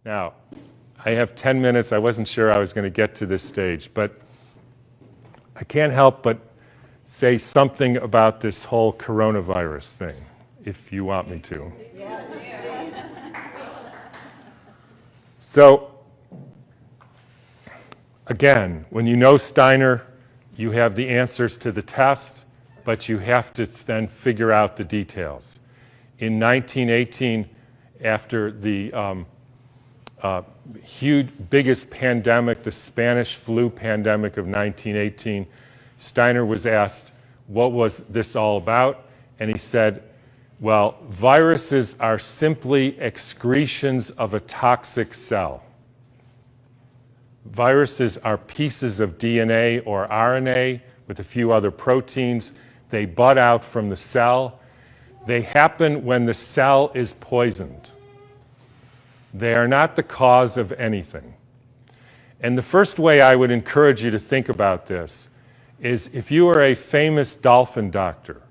Now, I have 10 minutes. I wasn't sure I was going to get to this stage, but I can't help but say something about this whole coronavirus thing, if you want me to. Yes. So, again, when you know Steiner, you have the answers to the test, but you have to then figure out the details. In 1918, after the biggest pandemic, the Spanish flu pandemic of 1918, Steiner was asked, what was this all about? And he said, well, viruses are simply excretions of a toxic cell. Viruses are pieces of DNA or RNA with a few other proteins. They bud out from the cell. They happen when the cell is poisoned. They are not the cause of anything. And the first way I would encourage you to think about this is if you are a famous dolphin doctor,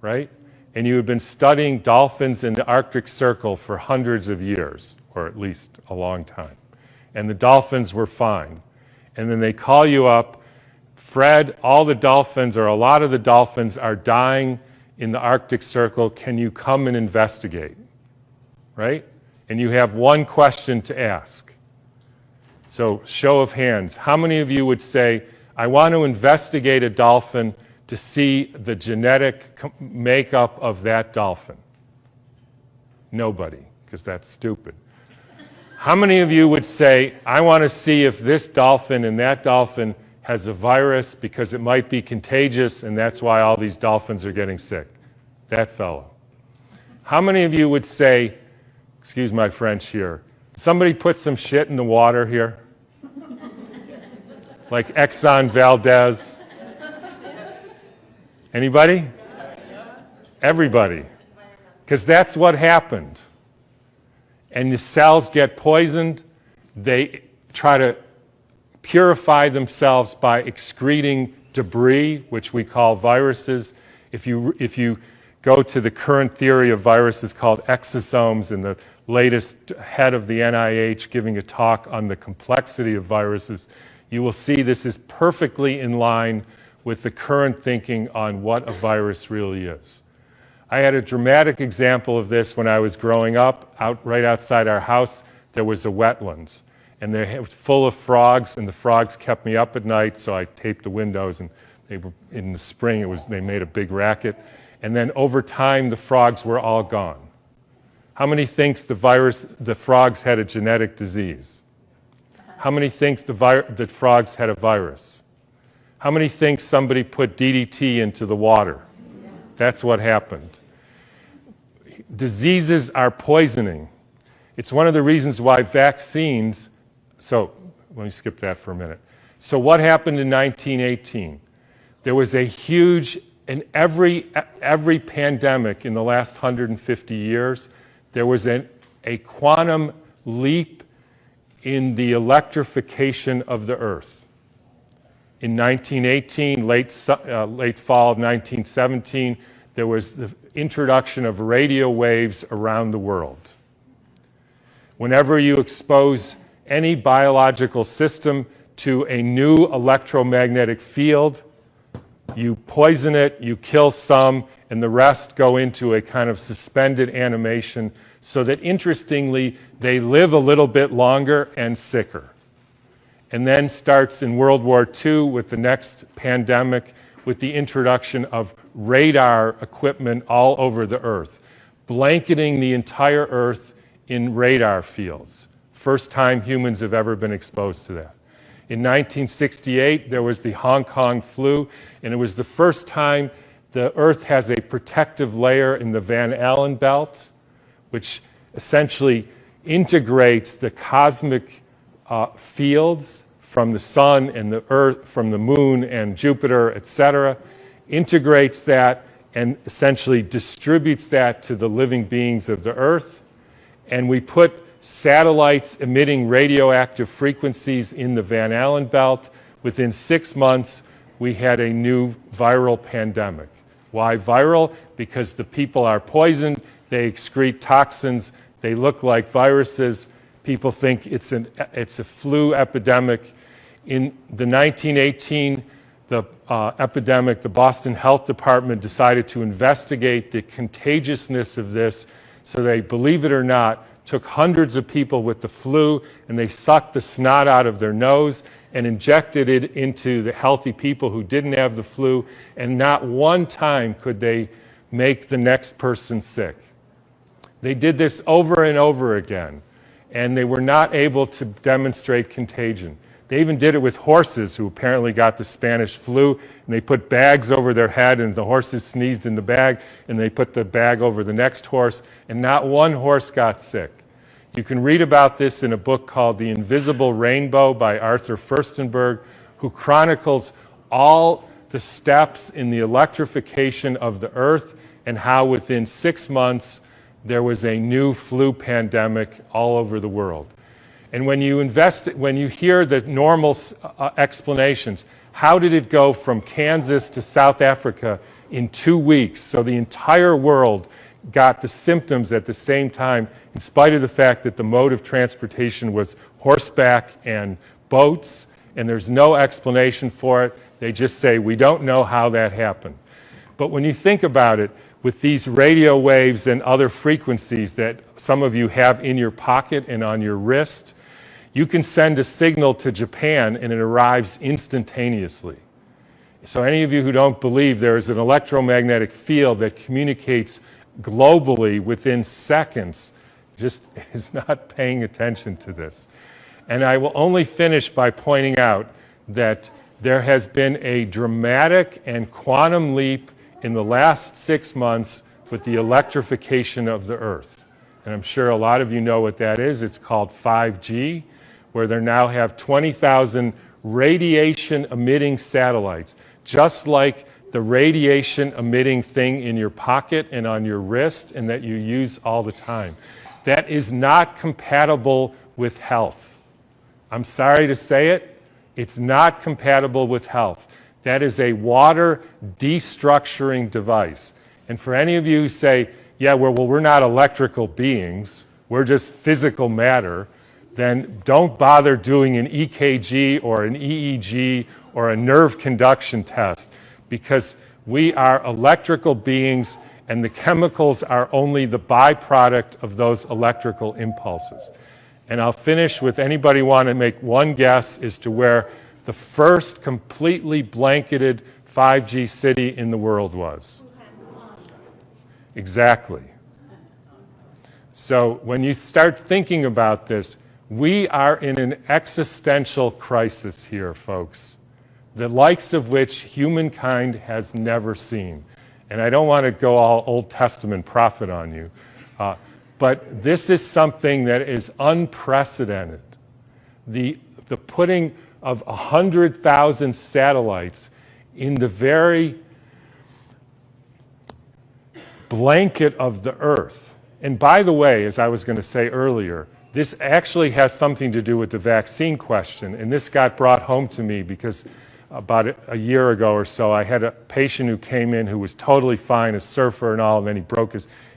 right? And you have been studying dolphins in the Arctic Circle for hundreds of years, or at least a long time, and the dolphins were fine. And then they call you up, Fred, all the dolphins, or a lot of the dolphins, are dying in the Arctic Circle. Can you come and investigate? Right? And you have one question to ask. So, show of hands. How many of you would say, I want to investigate a dolphin to see the genetic makeup of that dolphin? Nobody, because that's stupid. How many of you would say, I want to see if this dolphin and that dolphin has a virus because it might be contagious and that's why all these dolphins are getting sick? That fellow. How many of you would say, excuse my French here, somebody put some shit in the water here? Like Exxon Valdez? Anybody? Everybody. Because that's what happened. And the cells get poisoned. They try to purify themselves by excreting debris, which we call viruses. If you go to the current theory of viruses called exosomes, and the latest head of the NIH giving a talk on the complexity of viruses, you will see this is perfectly in line with the current thinking on what a virus really is. I had a dramatic example of this when I was growing up. Right outside our house, there was a wetlands, and they're full of frogs, and the frogs kept me up at night, so I taped the windows, and they were, in the spring, they made a big racket. And then over time, the frogs were all gone. How many thinks the frogs had a genetic disease? How many thinks the frogs had a virus? How many think somebody put DDT into the water? That's what happened. Diseases are poisoning. It's one of the reasons why vaccines, so let me skip that for a minute. So what happened in 1918? There was a huge, in every pandemic in the last 150 years, there was a quantum leap in the electrification of the Earth. In 1918, late fall of 1917, there was the introduction of radio waves around the world. Whenever you expose any biological system to a new electromagnetic field, you poison it, you kill some, and the rest go into a kind of suspended animation so that, interestingly, they live a little bit longer and sicker. And then starts in World War II with the next pandemic with the introduction of radar equipment all over the Earth, blanketing the entire Earth in radar fields. First time humans have ever been exposed to that. In 1968, there was the Hong Kong flu, and it was the first time the Earth has a protective layer in the Van Allen belt, which essentially integrates the cosmic fields from the sun and the Earth, from the moon and Jupiter, etc., integrates that and essentially distributes that to the living beings of the Earth. And we put satellites emitting radioactive frequencies in the Van Allen belt. Within 6 months, we had a new viral pandemic. Why viral? Because the people are poisoned, they excrete toxins, they look like viruses, People think it's a flu epidemic. In the 1918 epidemic, the Boston Health Department decided to investigate the contagiousness of this. So they, believe it or not, took hundreds of people with the flu and they sucked the snot out of their nose and injected it into the healthy people who didn't have the flu, and not one time could they make the next person sick. They did this over and over again, and they were not able to demonstrate contagion. They even did it with horses who apparently got the Spanish flu, and they put bags over their head, and the horses sneezed in the bag, and they put the bag over the next horse, and not one horse got sick. You can read about this in a book called The Invisible Rainbow by Arthur Furstenberg, who chronicles all the steps in the electrification of the earth and how within 6 months there was a new flu pandemic all over the world. And when you hear the normal explanations, how did it go from Kansas to South Africa in 2 weeks? So the entire world got the symptoms at the same time, in spite of the fact that the mode of transportation was horseback and boats, and there's no explanation for it. They just say, we don't know how that happened. But when you think about it, with these radio waves and other frequencies that some of you have in your pocket and on your wrist, you can send a signal to Japan and it arrives instantaneously. So any of you who don't believe there is an electromagnetic field that communicates globally within seconds just is not paying attention to this. And I will only finish by pointing out that there has been a dramatic and quantum leap in the last 6 months with the electrification of the earth. And I'm sure a lot of you know what that is. It's called 5G, where they now have 20,000 radiation emitting satellites, just like the radiation emitting thing in your pocket and on your wrist and that you use all the time. That is not compatible with health. I'm sorry to say it, it's not compatible with health. That is a water destructuring device. And for any of you who say, yeah, well, we're not electrical beings, we're just physical matter, then don't bother doing an EKG or an EEG or a nerve conduction test, because we are electrical beings and the chemicals are only the byproduct of those electrical impulses. And I'll finish with, anybody want to make one guess as to where the first completely blanketed 5G city in the world was? Exactly. So when you start thinking about this, we are in an existential crisis here, folks, the likes of which humankind has never seen. And I don't want to go all Old Testament prophet on you, but this is something that is unprecedented. The putting of 100,000 satellites in the very blanket of the earth. And by the way, as I was going to say earlier, this actually has something to do with the vaccine question, and this got brought home to me because about a year ago or so, I had a patient who came in who was totally fine, a surfer and all, and then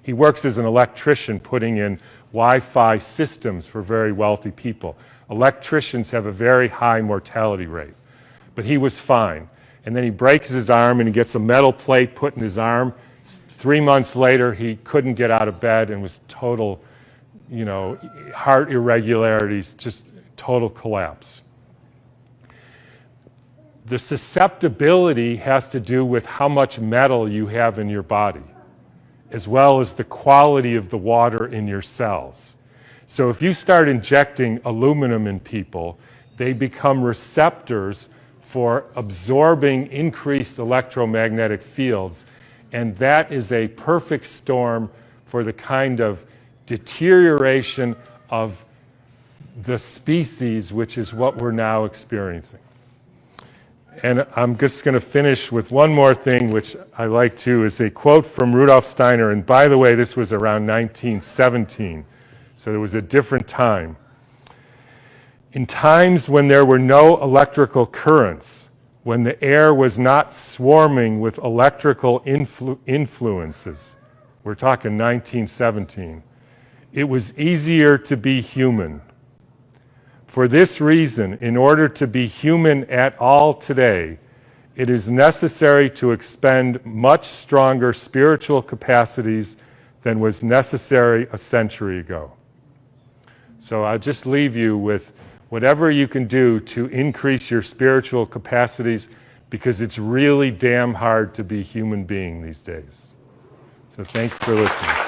he works as an electrician putting in Wi-Fi systems for very wealthy people. Electricians have a very high mortality rate, but he was fine. And then he breaks his arm and he gets a metal plate put in his arm. 3 months later, he couldn't get out of bed and was total, heart irregularities, just total collapse. The susceptibility has to do with how much metal you have in your body, as well as the quality of the water in your cells. So if you start injecting aluminum in people, they become receptors for absorbing increased electromagnetic fields, and that is a perfect storm for the kind of deterioration of the species, which is what we're now experiencing. And I'm just going to finish with one more thing, which I like too, is a quote from Rudolf Steiner. And by the way, this was around 1917, so there was a different time. In times when there were no electrical currents, when the air was not swarming with electrical influences, we're talking 1917, it was easier to be human. For this reason, in order to be human at all today, it is necessary to expend much stronger spiritual capacities than was necessary a century ago. So I'll just leave you with whatever you can do to increase your spiritual capacities, because it's really damn hard to be a human being these days. So thanks for listening.